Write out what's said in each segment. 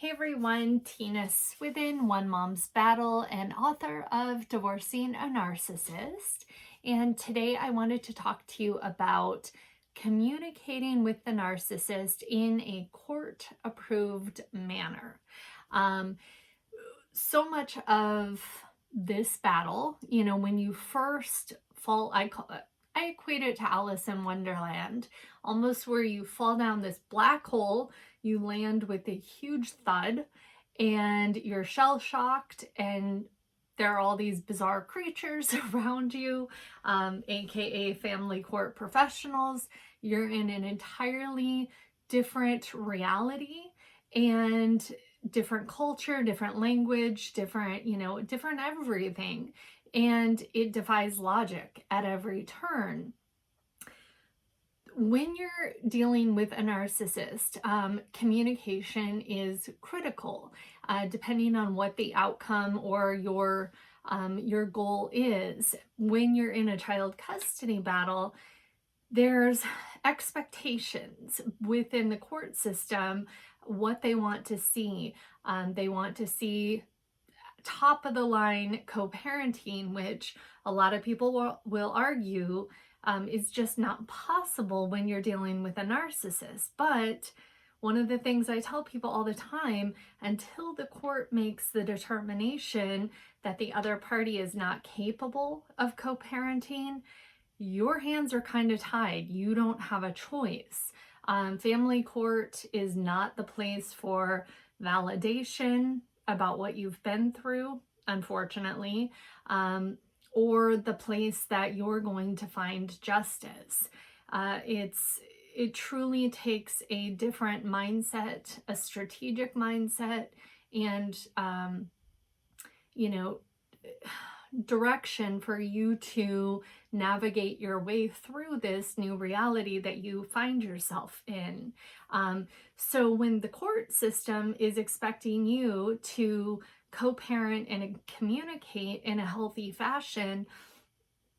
Hey everyone, Tina Swithin, One Mom's Battle, and author of Divorcing a Narcissist. And today I wanted to talk to you about communicating with the narcissist in a court-approved manner. So much of this battle, when you first fall, I equate it to Alice in Wonderland, almost where you fall down this black hole, you land with a huge thud, and you're shell shocked, and there are all these bizarre creatures around you, aka family court professionals. You're in an entirely different reality and different culture, different language, different everything. And it defies logic at every turn. When you're dealing with a narcissist, communication is critical, depending on what the outcome or your goal is. When you're in a child custody battle, there's expectations within the court system, what they want to see. They want to see top of the line co-parenting, which a lot of people will argue is just not possible when you're dealing with a narcissist. But one of the things I tell people all the time, until the court makes the determination that the other party is not capable of co-parenting, your hands are kind of tied. You don't have a choice. Family court is not the place for validation about what you've been through, unfortunately, or the place that you're going to find justice. It truly takes a different mindset, a strategic mindset, and direction for you to navigate your way through this new reality that you find yourself in. So when the court system is expecting you to co-parent and communicate in a healthy fashion,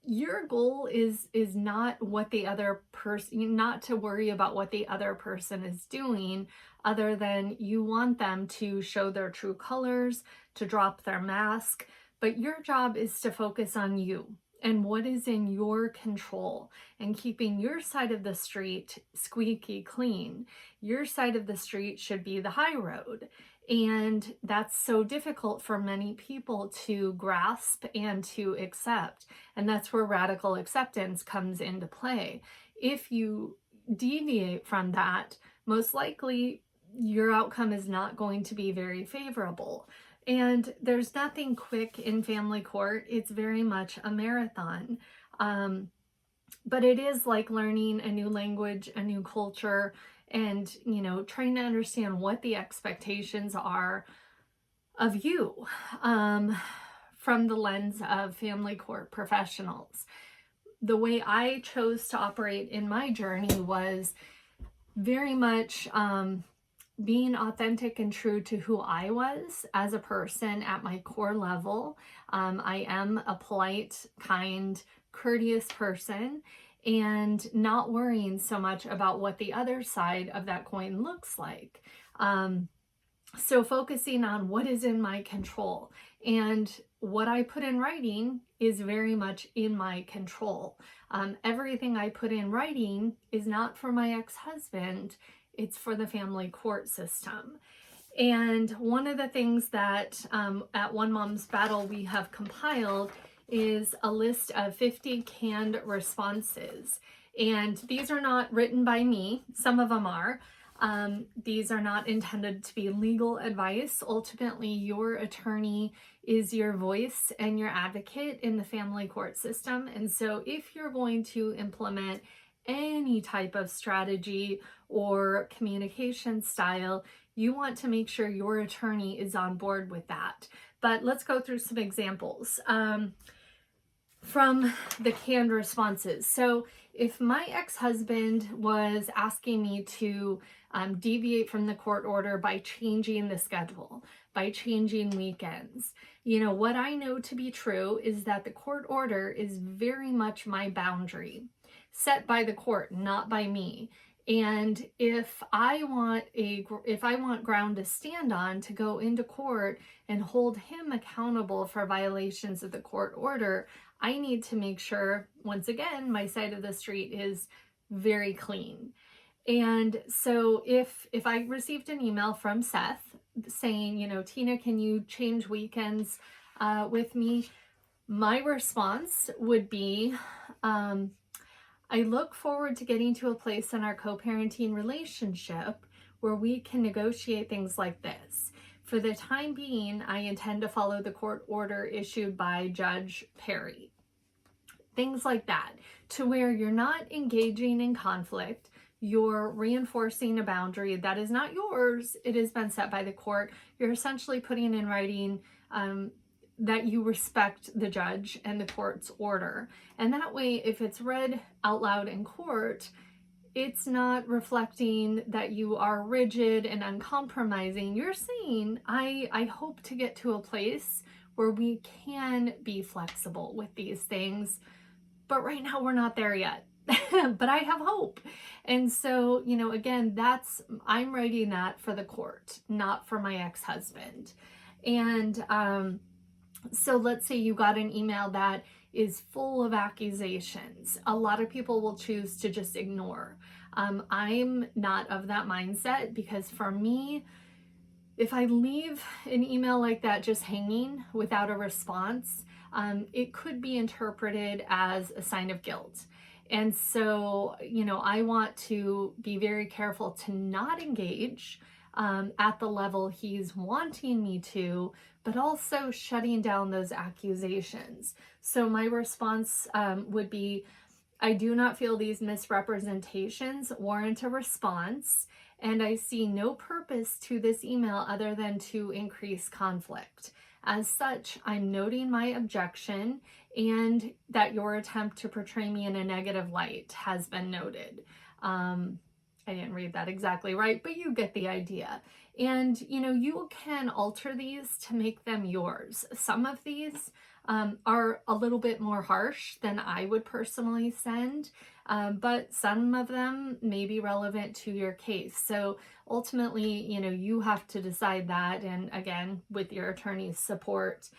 your goal is not what the other person, not to worry about what the other person is doing, other than you want them to show their true colors, to drop their mask. But your job is to focus on you and what is in your control and keeping your side of the street squeaky clean. Your side of the street should be the high road. And that's so difficult for many people to grasp and to accept. And that's where radical acceptance comes into play. If you deviate from that, most likely your outcome is not going to be very favorable. And there's nothing quick in family court. It's very much a marathon. But it is like learning a new language, a new culture, and, trying to understand what the expectations are of you from the lens of family court professionals. The way I chose to operate in my journey was very much being authentic and true to who I was as a person at my core level. I am a polite, kind, courteous person, and not worrying so much about what the other side of that coin looks like. So focusing on what is in my control, and what I put in writing is very much in my control. Everything I put in writing is not for my ex-husband, it's for the family court system. And one of the things that at One Mom's Battle we have compiled is a list of 50 canned responses. And these are not written by me. Some of them are. These are not intended to be legal advice. Ultimately, your attorney is your voice and your advocate in the family court system. And so if you're going to implement any type of strategy or communication style, you want to make sure your attorney is on board with that. But let's go through some examples from the canned responses. So if my ex-husband was asking me to deviate from the court order by changing the schedule, by changing weekends, what I know to be true is that the court order is very much my boundary, set by the court, not by me. And if I want ground to stand on to go into court and hold him accountable for violations of the court order, I need to make sure, once again, my side of the street is very clean. And so if I received an email from Seth saying, Tina, can you change weekends with me? My response would be, I look forward to getting to a place in our co-parenting relationship where we can negotiate things like this. For the time being, I intend to follow the court order issued by Judge Perry. Things like that, to where you're not engaging in conflict, you're reinforcing a boundary that is not yours. It has been set by the court. You're essentially putting in writing that you respect the judge and the court's order. And that way, if it's read out loud in court, it's not reflecting that you are rigid and uncompromising. You're saying, I hope to get to a place where we can be flexible with these things, but right now we're not there yet. But I have hope. And so, again, I'm writing that for the court, not for my ex-husband. And so let's say you got an email that is full of accusations. A lot of people will choose to just ignore. I'm not of that mindset, because for me, if I leave an email like that just hanging without a response, it could be interpreted as a sign of guilt. And so, I want to be very careful to not engage at the level he's wanting me to, but also shutting down those accusations. So my response would be, I do not feel these misrepresentations warrant a response, and I see no purpose to this email other than to increase conflict. As such, I'm noting my objection and that your attempt to portray me in a negative light has been noted. I didn't read that exactly right, but you get the idea. And, you can alter these to make them yours. Some of these are a little bit more harsh than I would personally send, but some of them may be relevant to your case. So ultimately, you have to decide that, and again, with your attorney's support.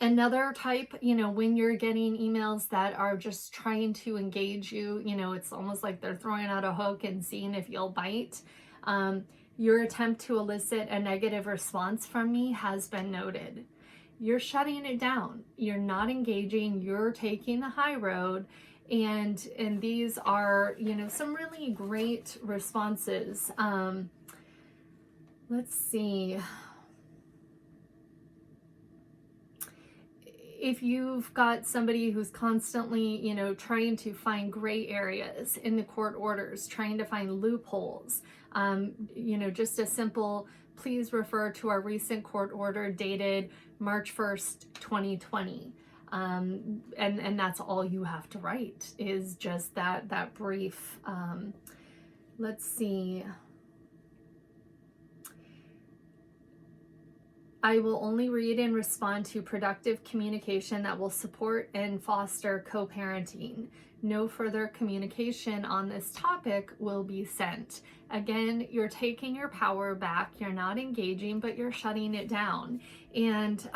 Another type, when you're getting emails that are just trying to engage you, it's almost like they're throwing out a hook and seeing if you'll bite. Your attempt to elicit a negative response from me has been noted. You're shutting it down. You're not engaging. You're taking the high road. And these are, some really great responses. Let's see. If you've got somebody who's constantly, trying to find gray areas in the court orders, trying to find loopholes, just a simple, please refer to our recent court order dated March 1st, 2020. And that's all you have to write, is just that brief, let's see. I will only read and respond to productive communication that will support and foster co-parenting. No further communication on this topic will be sent. Again, you're taking your power back. You're not engaging, but you're shutting it down. And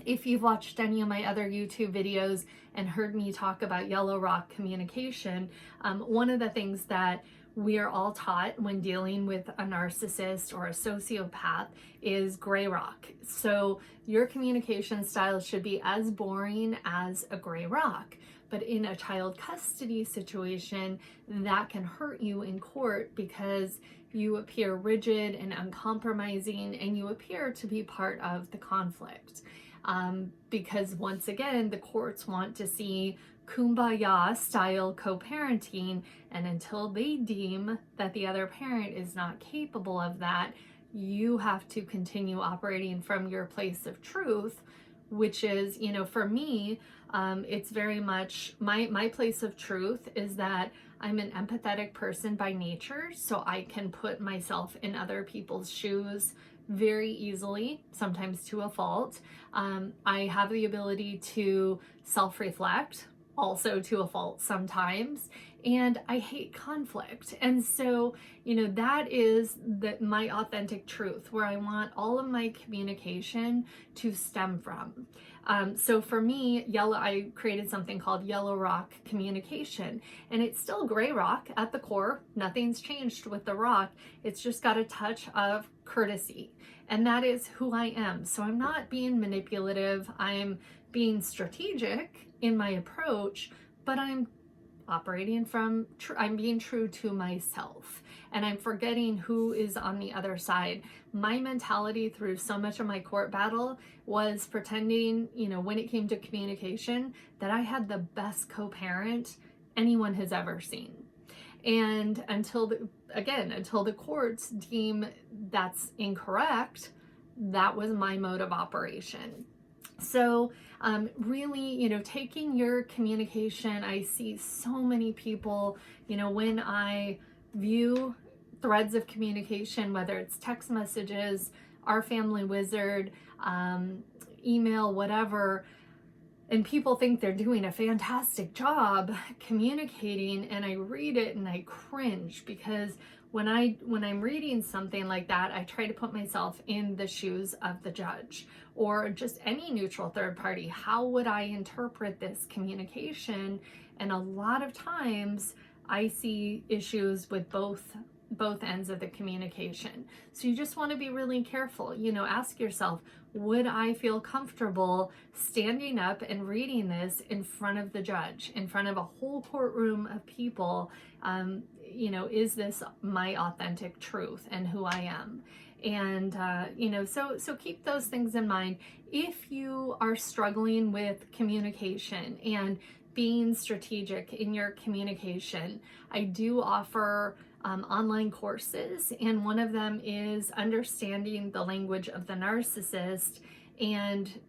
if you've watched any of my other YouTube videos and heard me talk about Yellow Rock communication, one of the things that we are all taught when dealing with a narcissist or a sociopath is gray rock. So your communication style should be as boring as a gray rock. But in a child custody situation, that can hurt you in court because you appear rigid and uncompromising, and you appear to be part of the conflict. Because once again, the courts want to see kumbaya style co-parenting, and until they deem that the other parent is not capable of that, you have to continue operating from your place of truth, which is, for me, it's very much my place of truth is that I'm an empathetic person by nature, so I can put myself in other people's shoes very easily, sometimes to a fault. I have the ability to self-reflect, also to a fault sometimes. and I hate conflict. And so, that is my authentic truth, where I want all of my communication to stem from. So for me, I created something called Yellow Rock Communication, and it's still gray rock at the core. Nothing's changed with the rock. It's just got a touch of courtesy, and that is who I am. So I'm not being manipulative. I'm being strategic in my approach, but I'm I'm being true to myself, and I'm forgetting who is on the other side. My mentality through so much of my court battle was pretending, when it came to communication, that I had the best co-parent anyone has ever seen. And until the courts deem that's incorrect, that was my mode of operation. So really, taking your communication, I see so many people, when I view threads of communication, whether it's text messages, our family wizard, email, whatever, and people think they're doing a fantastic job communicating, and I read it and I cringe, because when I'm reading something like that, I try to put myself in the shoes of the judge or just any neutral third party. How would I interpret this communication? And a lot of times I see issues with both ends of the communication. So you just want to be really careful. Ask yourself, would I feel comfortable standing up and reading this in front of the judge, in front of a whole courtroom of people? Is this my authentic truth and who I am? And, so keep those things in mind. If you are struggling with communication and being strategic in your communication, I do offer online courses, and one of them is Understanding the Language of the Narcissist and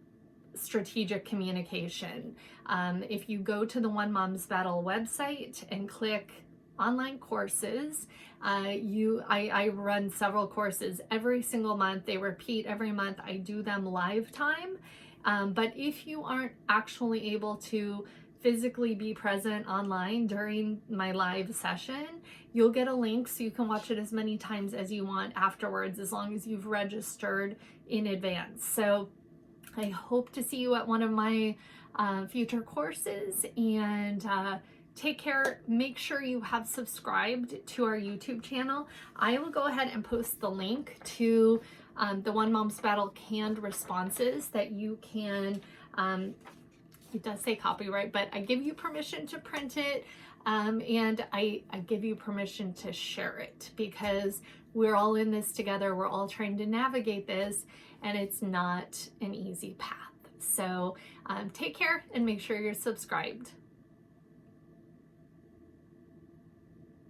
Strategic Communication. If you go to the One Mom's Battle website and click online courses, I run several courses every single month. They repeat every month. I do them live time. But if you aren't actually able to physically be present online during my live session, you'll get a link so you can watch it as many times as you want afterwards, as long as you've registered in advance. So I hope to see you at one of my future courses, and take care. Make sure you have subscribed to our YouTube channel. I will go ahead and post the link to the One Mom's Battle canned responses that you can, it does say copyright, but I give you permission to print it, and I give you permission to share it, because we're all in this together. We're all trying to navigate this, and it's not an easy path. So take care and make sure you're subscribed.